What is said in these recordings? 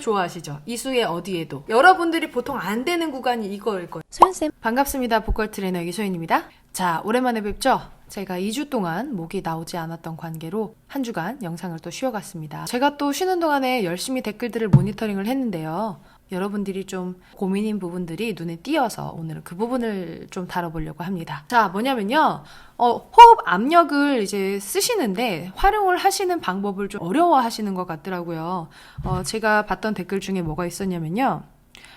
좋아하시죠? 이수의 어디에도. 여러분들이 보통 안 되는 구간이 이거일 거예요. 소연쌤. 반갑습니다. 보컬 트레이너 이소연입니다. 자, 오랜만에 뵙죠? 제가 2주 동안 목이 나오지 않았던 관계로 한 주간 영상을 또 쉬어갔습니다. 제가 또 쉬는 동안에 열심히 댓글들을 모니터링을 했는데요. 여러분들이 좀 고민인 부분들이 눈에 띄어서 오늘은 그 부분을 좀 다뤄보려고 합니다. 자, 뭐냐면요. 호흡 압력을 이제 쓰시는데 활용을 하시는 방법을 좀 어려워하시는 것 같더라고요. 제가 봤던 댓글 중에 뭐가 있었냐면요.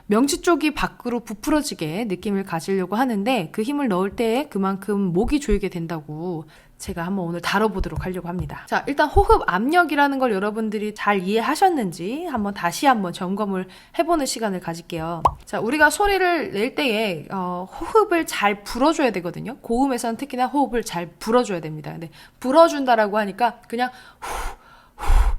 명치 쪽이 밖으로 부풀어지게 느낌을 가지려고 하는데 그 힘을 넣을 때 그만큼 목이 조이게 된다고 제가 한번 오늘 다뤄보도록 하려고 합니다. 자, 일단 호흡 압력이라는 걸 여러분들이 잘 이해하셨는지 다시 한번 점검을 해보는 시간을 가질게요. 자, 우리가 소리를 낼 때에 호흡을 잘 불어줘야 되거든요. 고음에서는 특히나 호흡을 잘 불어줘야 됩니다. 근데 불어준다라고 하니까 그냥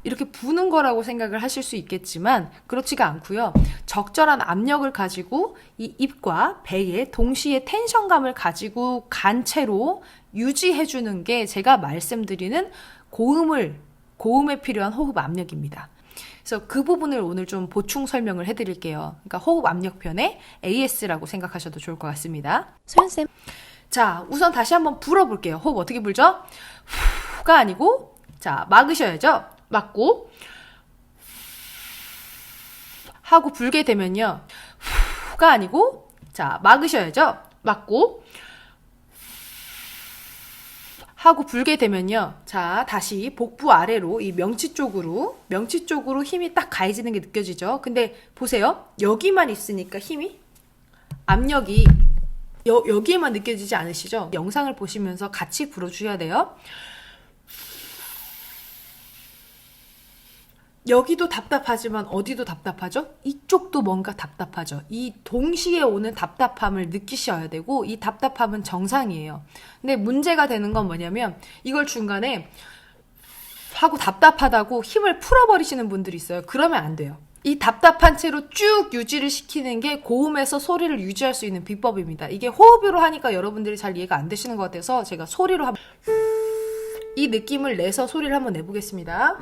이렇게 부는 거라고 생각을 하실 수 있겠지만 그렇지가 않고요. 적절한 압력을 가지고 이 입과 배에 동시에 텐션감을 가지고 간 채로 유지해주는 게 제가 말씀드리는 고음에 필요한 호흡 압력입니다. 그래서 그 부분을 오늘 좀 보충 설명을 해드릴게요. 그러니까 호흡 압력편의 AS라고 생각하셔도 좋을 것 같습니다. 소연쌤. 자, 우선 다시 한번 불어볼게요. 호흡 어떻게 불죠? 후가 아니고, 자, 막으셔야죠. 막고 하고 불게 되면요. 후가 아니고, 자, 막으셔야죠. 막고 하고 불게 되면요. 자, 다시 복부 아래로 이 명치 쪽으로 힘이 딱 가해지는 게 느껴지죠. 근데 보세요. 여기만 있으니까 힘이 압력이 여기에만 느껴지지 않으시죠? 영상을 보시면서 같이 불어주셔야 돼요. 여기도 답답하지만 어디도 답답하죠? 이쪽도 뭔가 답답하죠. 이 동시에 오는 답답함을 느끼셔야 되고 이 답답함은 정상이에요. 근데 문제가 되는 건 뭐냐면 이걸 중간에 하고 답답하다고 힘을 풀어버리시는 분들이 있어요. 그러면 안 돼요. 이 답답한 채로 쭉 유지를 시키는 게 고음에서 소리를 유지할 수 있는 비법입니다. 이게 호흡으로 하니까 여러분들이 잘 이해가 안 되시는 것 같아서 제가 소리로 이 느낌을 내서 소리를 한번 내보겠습니다.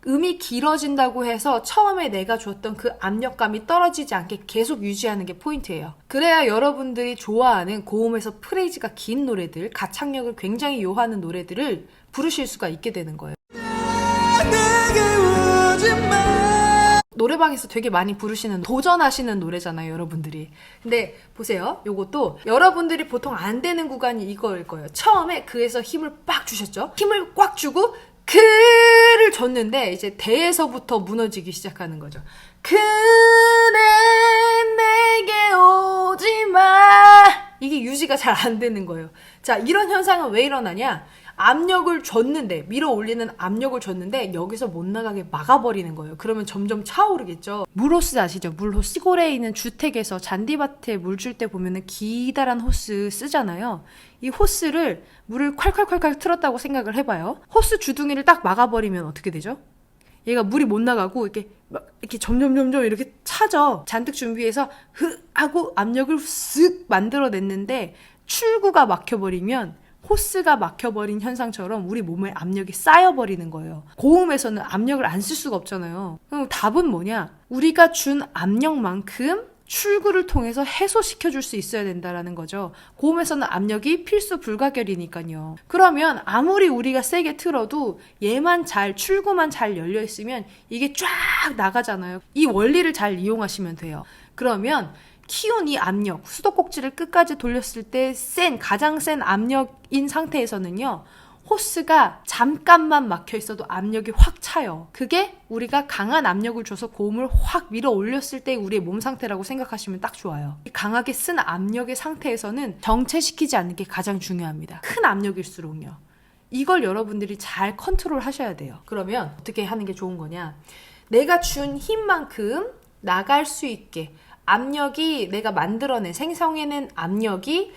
음이 길어진다고 해서 처음에 내가 줬던 그 압력감이 떨어지지 않게 계속 유지하는 게 포인트예요. 그래야 여러분들이 좋아하는 고음에서 프레이즈가 긴 노래들, 가창력을 굉장히 요하는 노래들을 부르실 수가 있게 되는 거예요. 노래방에서 되게 많이 부르시는 도전하시는 노래잖아요, 여러분들이. 근데 보세요. 요것도 여러분들이 보통 안 되는 구간이 이거일 거예요. 처음에 그에서 힘을 빡 주셨죠? 힘을 꽉 주고 그를 줬는데 이제 대에서부터 무너지기 시작하는 거죠. 그대 내게 오지 마. 이게 유지가 잘 안 되는 거예요. 자, 이런 현상은 왜 일어나냐? 압력을 줬는데, 밀어 올리는 압력을 줬는데 여기서 못 나가게 막아버리는 거예요. 그러면 점점 차오르겠죠. 물호스 아시죠? 물호스. 시골에 있는 주택에서 잔디밭에 물 줄 때 보면은 기다란 호스 쓰잖아요. 이 호스를 물을 콸콸콸콸 틀었다고 생각을 해봐요. 호스 주둥이를 딱 막아버리면 어떻게 되죠? 얘가 물이 못 나가고 이렇게 점점 이렇게 차죠. 잔뜩 준비해서 하고 압력을 쓱 만들어냈는데 출구가 막혀버리면 호스가 막혀버린 현상처럼 우리 몸에 압력이 쌓여버리는 거예요. 고음에서는 압력을 안 쓸 수가 없잖아요. 그럼 답은 뭐냐? 우리가 준 압력만큼 출구를 통해서 해소시켜줄 수 있어야 된다라는 거죠. 고음에서는 압력이 필수 불가결이니까요. 그러면 아무리 우리가 세게 틀어도 얘만 출구만 잘 열려있으면 이게 쫙 나가잖아요. 이 원리를 잘 이용하시면 돼요. 그러면 키운 이 압력, 수도꼭지를 끝까지 돌렸을 때 가장 센 압력인 상태에서는요, 호스가 잠깐만 막혀 있어도 압력이 확 차요. 그게 우리가 강한 압력을 줘서 고음을 확 밀어 올렸을 때 우리의 몸 상태라고 생각하시면 딱 좋아요. 강하게 쓴 압력의 상태에서는 정체시키지 않는 게 가장 중요합니다. 큰 압력일수록요. 이걸 여러분들이 잘 컨트롤 하셔야 돼요. 그러면 어떻게 하는 게 좋은 거냐? 내가 준 힘만큼 나갈 수 있게 압력이 내가 만들어낸 생성해낸 압력이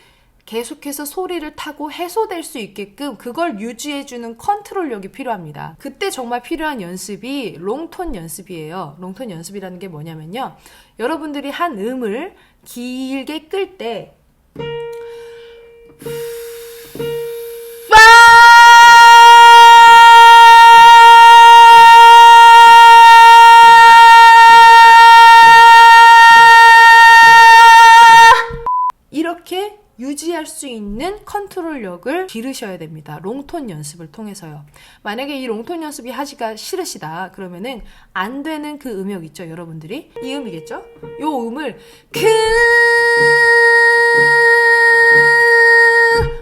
계속해서 소리를 타고 해소될 수 있게끔 그걸 유지해주는 컨트롤력이 필요합니다. 그때 정말 필요한 연습이 롱톤 연습이에요. 롱톤 연습이라는 게 뭐냐면요. 여러분들이 한 음을 길게 끌 때 기르셔야 됩니다. 롱톤 연습을 통해서요. 만약에 이 롱톤 연습이 하기가 싫으시다 그러면은 안 되는 그 음역 있죠, 여러분들이? 이 음이겠죠? 요 음을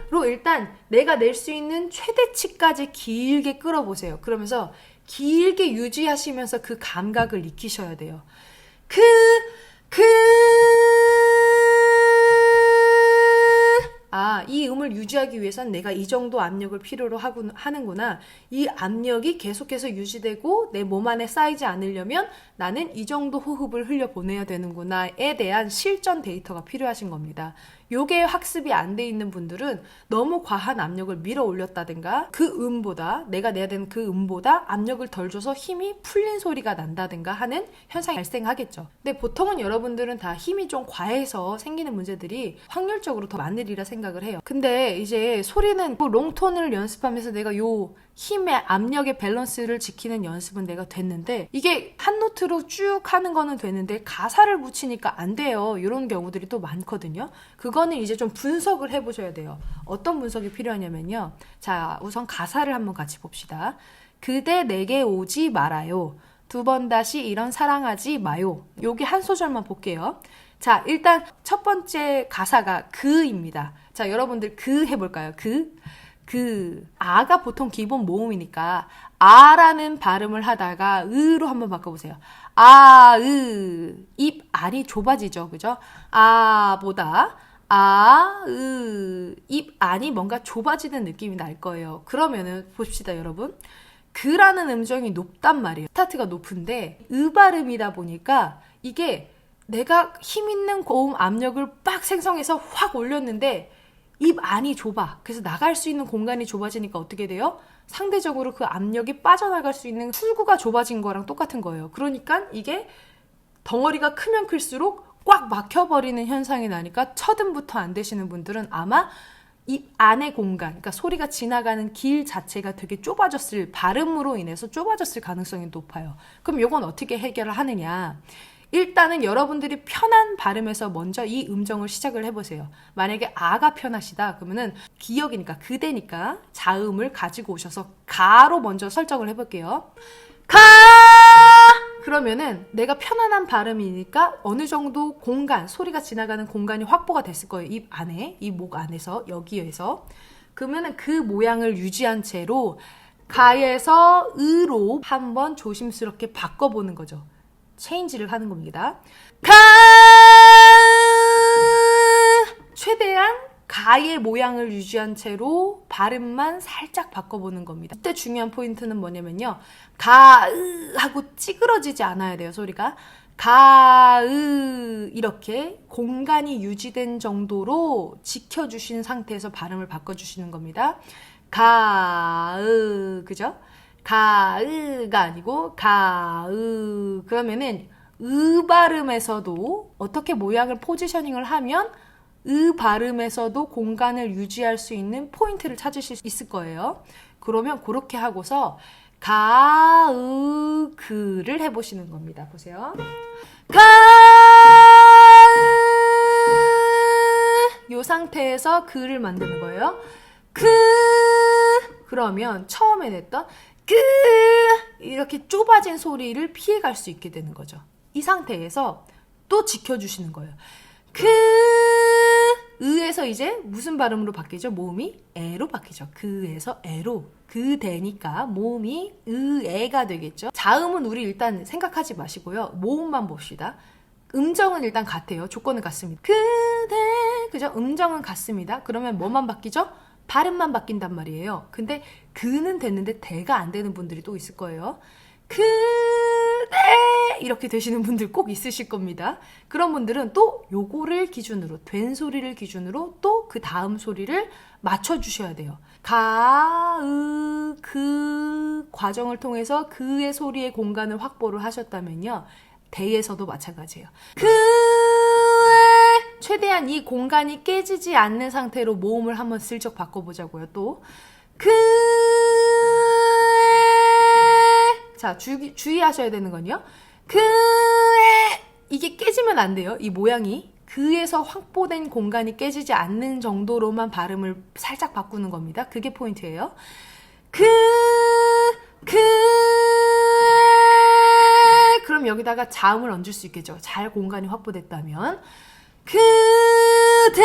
로 일단 내가 낼 수 있는 최대치까지 길게 끌어보세요. 그러면서 길게 유지하시면서 그 감각을 익히셔야 돼요. 이 음을 유지하기 위해선 내가 이 정도 압력을 필요로 하는구나. 이 압력이 계속해서 유지되고 내 몸 안에 쌓이지 않으려면 나는 이 정도 호흡을 흘려보내야 되는구나에 대한 실전 데이터가 필요하신 겁니다. 요게 학습이 안 돼 있는 분들은 너무 과한 압력을 밀어 올렸다든가 그 음보다 내가 내야 되는 그 음보다 압력을 덜 줘서 힘이 풀린 소리가 난다든가 하는 현상이 발생하겠죠. 근데 보통은 여러분들은 다 힘이 좀 과해서 생기는 문제들이 확률적으로 더 많으리라 생각을 해요. 근데 이제 소리는 그 롱톤을 연습하면서 내가 요 힘의 압력의 밸런스를 지키는 연습은 내가 됐는데 이게 한 노트로 쭉 하는 거는 되는데 가사를 붙이니까 안 돼요. 이런 경우들이 또 많거든요. 그거는 이제 좀 분석을 해보셔야 돼요. 어떤 분석이 필요하냐면요. 자, 우선 가사를 한번 같이 봅시다. 그대 내게 오지 말아요. 두 번 다시 이런 사랑하지 마요. 여기 한 소절만 볼게요. 자, 일단 첫 번째 가사가 그입니다. 자, 여러분들 그 해볼까요? 아가 보통 기본 모음이니까 아라는 발음을 하다가 으로 한번 바꿔보세요. 입 안이 좁아지죠. 그죠? 아보다 입 안이 뭔가 좁아지는 느낌이 날 거예요. 그러면은 봅시다, 여러분. 그라는 음정이 높단 말이에요. 스타트가 높은데 발음이다 보니까 이게 내가 힘 있는 고음 압력을 빡 생성해서 확 올렸는데 입 안이 좁아. 그래서 나갈 수 있는 공간이 좁아지니까 어떻게 돼요? 상대적으로 그 압력이 빠져나갈 수 있는 출구가 좁아진 거랑 똑같은 거예요. 그러니까 이게 덩어리가 크면 클수록 꽉 막혀버리는 현상이 나니까 첫음부터 안 되시는 분들은 아마 입 안의 공간, 그러니까 소리가 지나가는 길 자체가 되게 좁아졌을, 발음으로 인해서 좁아졌을 가능성이 높아요. 그럼 이건 어떻게 해결을 하느냐? 일단은 여러분들이 편한 발음에서 먼저 이 음정을 시작을 해보세요. 만약에 아가 편하시다 그러면은 기역이니까 그대니까 자음을 가지고 오셔서 가로 먼저 설정을 해볼게요. 가! 그러면은 내가 편안한 발음이니까 어느 정도 공간, 소리가 지나가는 공간이 확보가 됐을 거예요. 입 안에, 이 목 안에서, 여기에서. 그러면은 그 모양을 유지한 채로 가에서 으로 한번 조심스럽게 바꿔보는 거죠. 체인지를 하는 겁니다. 가! 최대한 가의 모양을 유지한 채로 발음만 살짝 바꿔보는 겁니다. 이때 중요한 포인트는 뭐냐면요. 가으 하고 찌그러지지 않아야 돼요, 소리가. 가으 이렇게 공간이 유지된 정도로 지켜주신 상태에서 발음을 바꿔주시는 겁니다. 가으, 그죠? 가으가 아니고 가으. 그러면은 발음에서도 어떻게 모양을 포지셔닝을 하면 발음에서도 공간을 유지할 수 있는 포인트를 찾으실 수 있을 거예요. 그러면 그렇게 하고서 가으그를 해보시는 겁니다. 보세요. 이 상태에서 그를 만드는 거예요. 그러면 처음에 냈던 이렇게 좁아진 소리를 피해갈 수 있게 되는 거죠. 이 상태에서 또 지켜주시는 거예요. 으에서 이제 무슨 발음으로 바뀌죠? 모음이 에로 바뀌죠. 그에서 에로. 그대니까 모음이 에가 되겠죠. 자음은 우리 일단 생각하지 마시고요. 모음만 봅시다. 음정은 일단 같아요. 조건은 같습니다. 그대, 그죠? 음정은 같습니다. 그러면 뭐만 바뀌죠? 발음만 바뀐단 말이에요. 근데 그는 됐는데 대가 안 되는 분들이 또 있을 거예요. 그대 이렇게 되시는 분들 꼭 있으실 겁니다. 그런 분들은 또 요거를 기준으로, 된 소리를 기준으로 또 그 다음 소리를 맞춰주셔야 돼요. 그 과정을 통해서 그의 소리의 공간을 확보를 하셨다면요. 대에서도 마찬가지예요. 최대한 이 공간이 깨지지 않는 상태로 모음을 한번 슬쩍 바꿔보자고요. 또 자, 주의하셔야 되는 건요. 이게 깨지면 안 돼요. 이 모양이 그에서 확보된 공간이 깨지지 않는 정도로만 발음을 살짝 바꾸는 겁니다. 그게 포인트예요. 그럼 여기다가 자음을 얹을 수 있겠죠. 잘 공간이 확보됐다면. 그대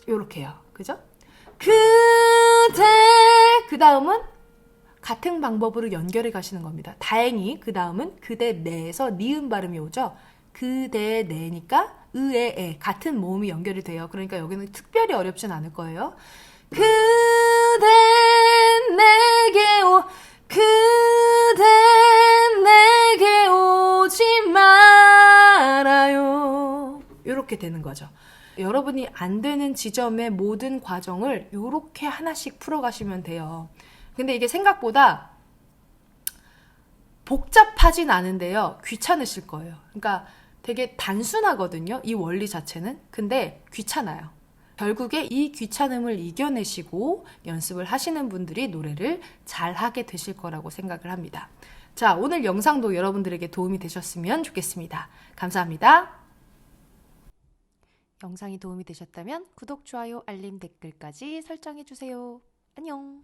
요렇게요. 그죠? 그대 그 다음은 같은 방법으로 연결해 가시는 겁니다. 다행히 그 다음은 그대 내에서 니은 발음이 오죠. 그대 내니까 의에 에 같은 모음이 연결이 돼요. 그러니까 여기는 특별히 어렵진 않을 거예요. 그대 내게 그대 내게 오지 말아요. 이렇게 되는 거죠. 여러분이 안 되는 지점의 모든 과정을 이렇게 하나씩 풀어가시면 돼요. 근데 이게 생각보다 복잡하진 않은데요. 귀찮으실 거예요. 그러니까 되게 단순하거든요. 이 원리 자체는. 근데 귀찮아요. 결국에 이 귀찮음을 이겨내시고 연습을 하시는 분들이 노래를 잘하게 되실 거라고 생각을 합니다. 자, 오늘 영상도 여러분들에게 도움이 되셨으면 좋겠습니다. 감사합니다. 영상이 도움이 되셨다면 구독, 좋아요, 알림, 댓글까지 설정해주세요. 안녕.